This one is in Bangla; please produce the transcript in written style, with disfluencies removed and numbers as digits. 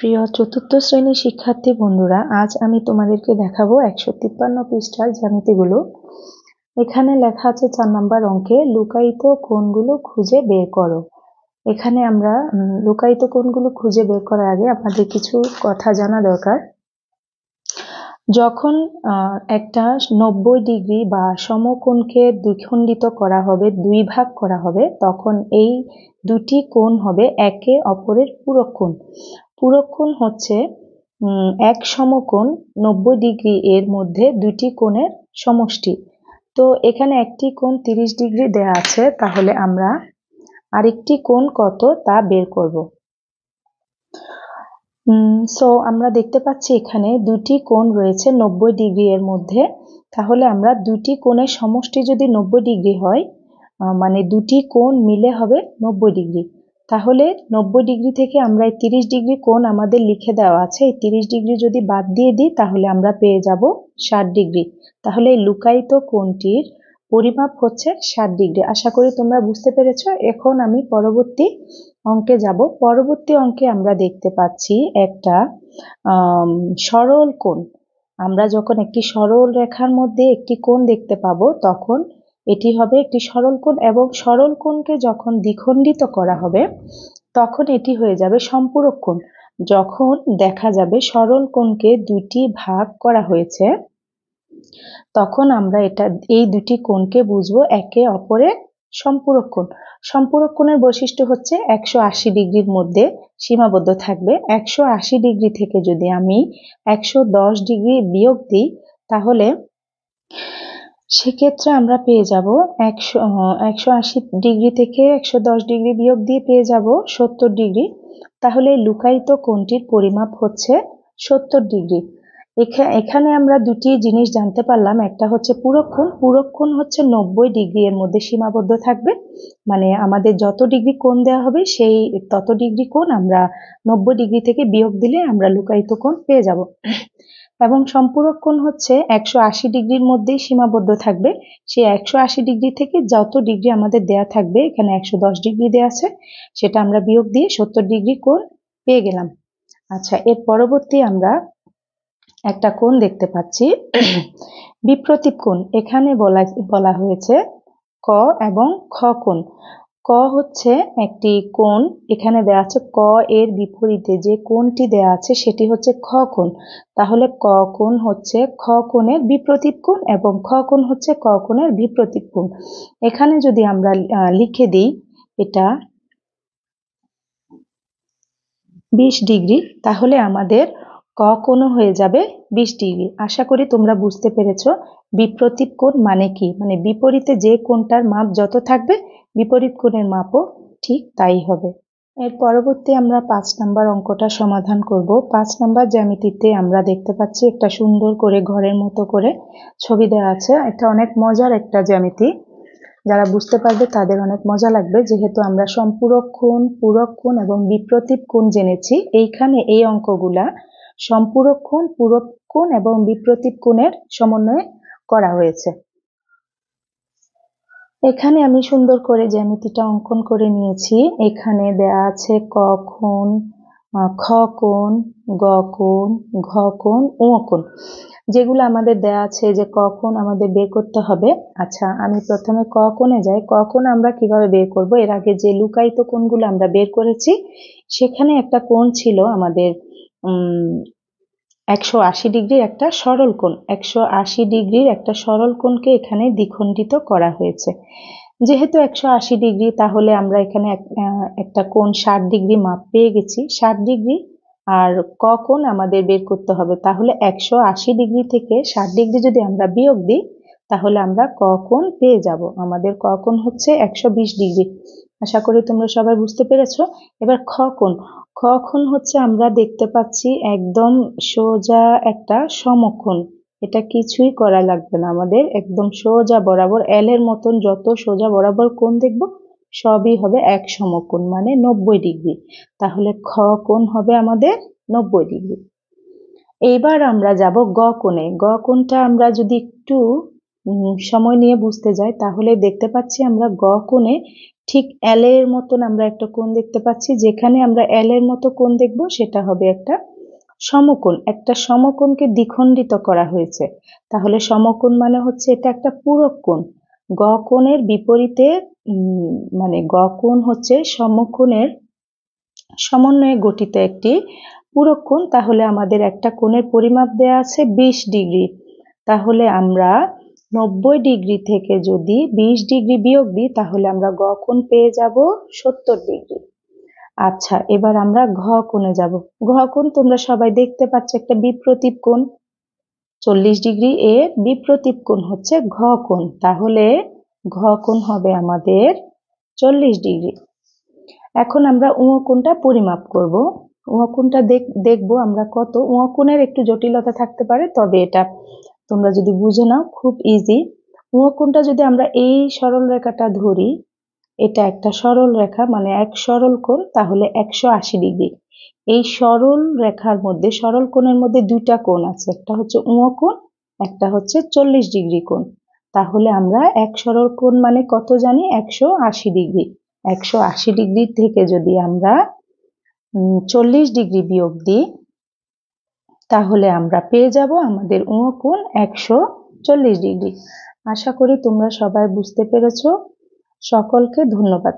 প্রিয় চতুর্থ শ্রেণীর শিক্ষার্থী বন্ধুরা, আজ আমি তোমাদেরকে দেখাবো 153 পৃষ্ঠার জ্যামিতিগুলো। এখানে লেখা আছে 4 নম্বর অঙ্কে লুকায়িত কোণগুলো খুঁজে বের করো। এখানে আমরা লুকায়িত কোণগুলো খুঁজে বের করার আগে আপনাদের কিছু কথা জানা দরকার। যখন একটা 90 ডিগ্রি বা সমকোণকে দ্বিখণ্ডিত করা হবে, দুই ভাগ করা হবে, তখন এই দুটি কোণ হবে একে অপরের পূরক কোণ। পূরক কোণ হচ্ছে এক সমকোণ 90 ডিগ্রি এর মধ্যে দুটি কোণের সমষ্টি। তো এখানে একটি কোণ 30 ডিগ্রি দেয়া আছে, তাহলে আমরা আরেকটি কোণ কত তা বের করব। সো আমরা দেখতে পাচ্ছি এখানে দুটি কোণ রয়েছে 90 ডিগ্রি এর মধ্যে। তাহলে আমরা দুটি কোণের সমষ্টি যদি 90 ডিগ্রি হয়, মানে দুটি কোণ মিলে হবে 90 ডিগ্রি। তাহলে 90 ডিগ্রি থেকে আমরা এই 30 ডিগ্রি কোণ আমাদের লিখে দেওয়া আছে, এই 30 ডিগ্রি যদি বাদ দিয়ে দিই তাহলে আমরা পেয়ে যাব 60 ডিগ্রি। তাহলে এই লুকায়িত কোণটির পরিমাপ হচ্ছে 60 ডিগ্রি। আশা করি তোমরা বুঝতে পেরেছ। এখন আমি পরবর্তী অঙ্কে যাব। পরবর্তী অঙ্কে আমরা দেখতে পাচ্ছি একটা সরল কোণ। আমরা যখন একটি সরল রেখার মধ্যে একটি কোণ দেখতে পাবো তখন এটি হবে একটি সরল কোণ, এবং সরল কোণকে যখন দ্বিখণ্ডিত করা হবে তখন এটি হয়ে যাবে সম্পূরক কোণ। যখন দেখা যাবে সরল কোণকে দুটি ভাগ করা হয়েছে তখন আমরা এই দুটি কোণকে বুঝবো একে অপরের সম্পূরক কোণ। সম্পূরক কোণের বৈশিষ্ট্য হচ্ছে 180 ডিগ্রির মধ্যে সীমাবদ্ধ থাকবে। 180 ডিগ্রি থেকে যদি আমি 110 ডিগ্রি বিয়োগ দিই তাহলে সেক্ষেত্রে আমরা পেয়ে যাব 180 ডিগ্রি থেকে 110 ডিগ্রি বিয়োগ দিয়ে পেয়ে যাব 70 ডিগ্রি। তাহলে লুকায়িত কোণটির পরিমাপ হচ্ছে 70 ডিগ্রি। এখানে আমরা দুটি জিনিস জানতে পারলাম। একটা হচ্ছে পূরক কোণ। পূরক কোণ হচ্ছে 90 ডিগ্রি এর মধ্যে সীমাবদ্ধ থাকবে, মানে আমাদের যত ডিগ্রি কোণ দেওয়া হবে সেই তত ডিগ্রি কোণ আমরা 90 ডিগ্রি থেকে বিয়োগ দিলে আমরা লুকায়িত কোণ পেয়ে যাব। এবং সম্পূরক কোণ হচ্ছে 180 ডিগ্রির মধ্যেই সীমাবদ্ধ থাকবে। সেই 180 ডিগ্রি থেকে যত ডিগ্রি আমাদের দেয়া থাকবে, এখানে 110 ডিগ্রি দেয়া আছে, সেটা আমরা বিয়োগ দিয়ে 70 ডিগ্রি কোণ পেয়ে গেলাম। আচ্ছা, এর পরবর্তী আমরা একটা কোণ দেখতে পাচ্ছি বিপ্রতীপ কোণ। এখানে বলা হয়েছে ক এবং খ কোণ। ক হচ্ছে একটি কোণ, এখানে দেয়া আছে ক এর বিপরীতে যে কোণটি দেয়া আছে সেটি হচ্ছে খ কোণ। তাহলে ক কোণ হচ্ছে খ কোণের বিপ্রতীপ কোণ এবং খ কোণ হচ্ছে ক কোণের বিপ্রতীপ কোণ। এখানে যদি আমরা লিখে দিই এটা 20 ডিগ্রি, তাহলে আমাদের ক কোণও হয়ে যাবে 20 ডিগ্রি। আশা করি তোমরা বুঝতে পেরেছ বিপ্রতীপ কোণ মানে কি। মানে বিপরীতে যে কোণটার মাপ যত থাকবে বিপরীত কোণের মাপও ঠিক তাই হবে। এর পরবর্তী আমরা 5 নম্বর অঙ্কটা সমাধান করব। 5 নম্বর জ্যামিতিতে আমরা দেখতে পাচ্ছি একটা সুন্দর করে ঘরের মতো করে ছবি দেওয়া আছে। এটা অনেক মজার একটা জ্যামিতি, যারা বুঝতে পারবে তাদের অনেক মজা লাগবে। যেহেতু আমরা সম্পূরক কোণ, পূরক কোণ এবং বিপ্রতীপ কোণ জেনেছি, এইখানে এই অঙ্কগুলা সম্পূরক কোণ, পূরক কোণ এবং বিপ্রতীপ কোণের সমন্বয়ে করা হয়েছে। এখানে আমি সুন্দর করে জ্যামিতিটা অঙ্কন করে নিয়েছি। এখানে দেয়া আছে ক কোণ, খ কোণ, গ কোণ, ঘ কোণ, ও কোণ, যেগুলো আমাদের দেয়া আছে যে ক কোণ আমাদের বের করতে হবে। আচ্ছা, আমি প্রথমে ক কোণে যাই। ক কোণ আমরা কিভাবে বের করব? এর আগে যে লুকায়িত কোণগুলো আমরা বের করেছি সেখানে একটা কোণ ছিল আমাদের 180 ডিগ্রির একটা সরল কোণ। 180 ডিগ্রির একটা সরল কোণকে এখানে দ্বিখণ্ডিত করা হয়েছে। যেহেতু 180 ডিগ্রি, তাহলে আমরা এখানে একটা কোণ 60 ডিগ্রি মাপ পেয়ে গেছি। 60 ডিগ্রি আর ক কোণ আমাদের বের করতে হবে। তাহলে 180 ডিগ্রি থেকে 60 ডিগ্রি যদি আমরা বিয়োগ দিই তাহলে আমরা ক কোণ পেয়ে যাব। আমাদের ক কোণ হচ্ছে 120 ডিগ্রি। আশা করি তোমরা সবাই বুঝতে পেরেছো। এবার খ কোণ। খ কোণ হচ্ছে আমরা দেখতে পাচ্ছি একদম সোজা একটা সমকোণ। এটা কিছুই করা লাগবে না আমাদের, একদম সোজা বরাবর এল এর মতন যত সোজা বরাবর কোণ দেখব সবই হবে এক সমকোণ, মানে 90 ডিগ্রি। তাহলে খ কোণ হবে আমাদের 90 ডিগ্রি। এইবার আমরা যাব গ কোণে। গ কোণটা আমরা যদি একটু সময় নিয়ে বুঝতে যাই তাহলে দেখতে পাচ্ছি আমরা গ কোণে ঠিক এল এর মতন আমরা একটা কোণ দেখতে পাচ্ছি। যেখানে আমরা এল এর মতো কোণ দেখব সেটা হবে একটা সমকোণ। একটা সমকোণকে দ্বিখণ্ডিত করা হয়েছে, তাহলে সমকোণ মানে হচ্ছে এটা একটা পূরক কোণ। গ কোণের বিপরীতে মানে গ কোণ হচ্ছে সমকোণের সমন্বয়ে গঠিত একটি পূরক কোণ। তাহলে আমাদের একটা কোণের পরিমাপ দেয়া আছে 20 ডিগ্রি। তাহলে আমরা 90 ডিগ্রি থেকে যদি 20 ডিগ্রি বিয়োগ দিই তাহলে আমরা গ কোণ পেয়ে যাব 70 ডিগ্রি। আচ্ছা, এবার আমরা ঘ কোণে যাব। ঘ কোণ তোমরা সবাই দেখতে পাচ্ছ একটা বিপ্রতীপ কোণ। 40 ডিগ্রি এর বিপ্রতীপ কোণ হচ্ছে ঘ কোণ। তাহলে ঘ কোণ হবে আমাদের 40 ডিগ্রি। এখন আমরা ঙ কোণটা পরিমাপ করব। ঙ কোণটা দেখবো আমরা কত। ঙ কোণের একটু জটিলতা থাকতে পারে, তবে এটা তোমরা যদি বুঝে নাও খুব ইজি। ঙ কোণটা যদি আমরা এই সরল রেখাটা ধরি, এটা একটা সরল রেখা মানে এক সরল কোণ, তাহলে 180 ডিগ্রি। এই সরল রেখার মধ্যে সরল কোণের মধ্যে দুইটা কোণ আছে, একটা হচ্ছে ঙ কোণ, একটা হচ্ছে 40 ডিগ্রি কোণ। তাহলে আমরা এক সরল কোণ মানে কত জানি? 180 ডিগ্রি। 180 ডিগ্রি থেকে যদি আমরা 40 ডিগ্রি বিয়োগ দিই তাহলে আমরা পেয়ে যাব আমাদের ঙ কোণ 140 ডিগ্রি। আশা করি তোমরা সবাই বুঝতে পেরেছো। সকলকে ধন্যবাদ।